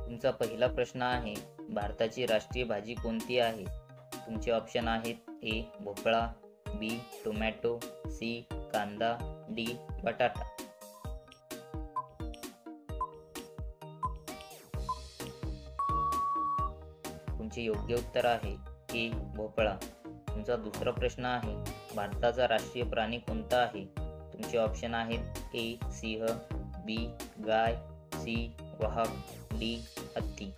तुमचा पहिला प्रश्न आहे, भारताची राष्ट्रीय भाजी कोणती आहे? तुमचे ऑप्शन आहेत ए भोपळा, बी टोमॅटो, सी कांदा, डी बटाटा. तुमचे योग्य उत्तर आहे ए भोपळा. तुमचा दुसरा प्रश्न आहे, भारताचा राष्ट्रीय प्राणी कोणता आहे? तुमचे ऑप्शन आहेत ए सिंह, बी गाय, सी वाघ, डी हत्ती.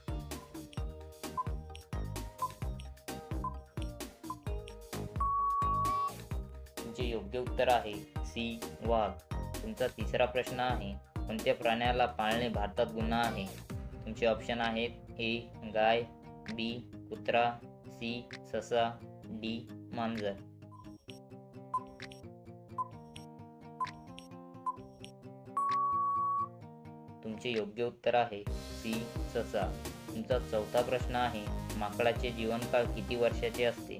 तुमचे योग्य उत्तर आहे सी वाघ. तुमचा तिसरा प्रश्न आहे, कोणत्या प्राण्याला पाळणे भारतात गुन्हा आहे? तुमचे ऑप्शन आहेत ए गाय, बी कुत्रा, सी ससा, डी मांजर. तुमचे योग्य उत्तर आहे सी ससा. तुमचा चौथा प्रश्न आहे, माकडाचे जीवनकाळ किती वर्षाचे असते?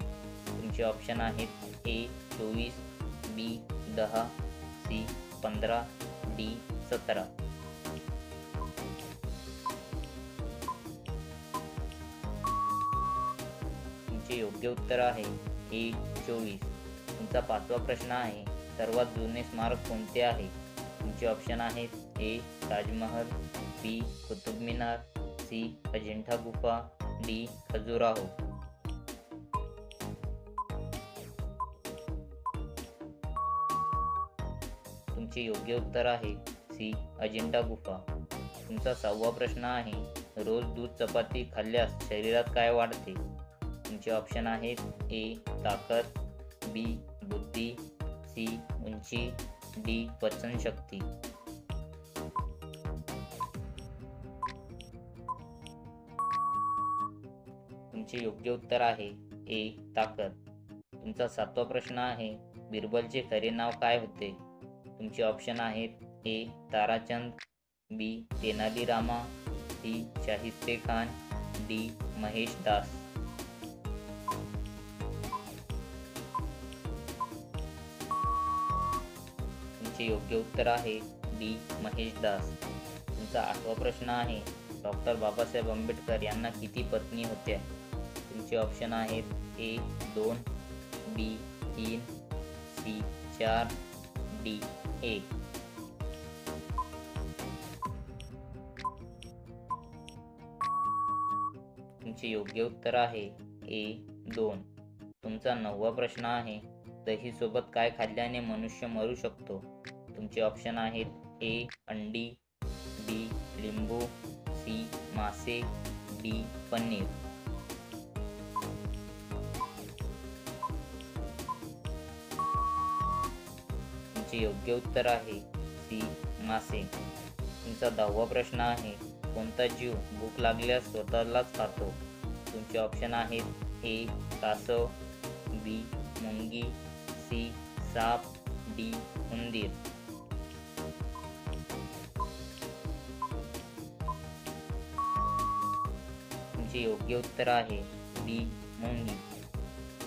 तुमचे ऑप्शन आहेत ए 24, बी 10, सी 15, डी 17. तुमचे योग्य उत्तर आहे ए 24. तुमचा पाचवा प्रश्न आहे, सर्वात जुने स्मारक कोणते आहे? तुमचे ऑप्शन आहेत ए ताजमहल, बी कुतुब मिनार, सी अजिंठा गुफा, डी खजुराहो. तुमचे योग्य उत्तर आहे सी अजिंठा गुफा. तुमचा सहावा प्रश्न आहे, रोज दूध चपाती खाल्ल्यास शरीरात काय वाढते? तुमचे ऑप्शन आहेत ए ताकद, बी बुद्धी, सी उंची, डी पचनशक्ती. तुमचे योग्य उत्तर आहे ए ताकद. तुमचा सातवा प्रश्न आहे, बिरबलचे खरे नाव काय होते? तुमचे ऑप्शन आहेत ए ताराचंद, बी तेनाली रामा, सी शाहिस्ते खान, डी महेश दास. तुमचे योग्य उत्तर आहे डी महेश दास. तुमचा आठवा प्रश्न आहे, डॉक्टर बाबासाहेब आंबेडकर यांना किती पत्नी होत्या? तुमचे ऑप्शन आहेत ए 2, बी 3, सी 4, डी 1. तुमचे योग्य उत्तर आहे ए 2. तुमचा नववा प्रश्न आहे, दही सोबत काय खाल्ल्याने मनुष्य मरू शकतो? तुमचे ऑप्शन आहेत ए अंडी, बी लिंबू, सी मासे, डी पनीर. तुमचे योग्य उत्तर आहे सी मासे. तुमचा 10वा प्रश्न आहे, कोणता जीव भूक लागल्यास स्वतःलाच खातो? तुमचे ऑप्शन आहेत ए कासव, बी मुंगी, सी साप, डी उंदीर. तुमचे योग्य उत्तर आहे डी मुंगी.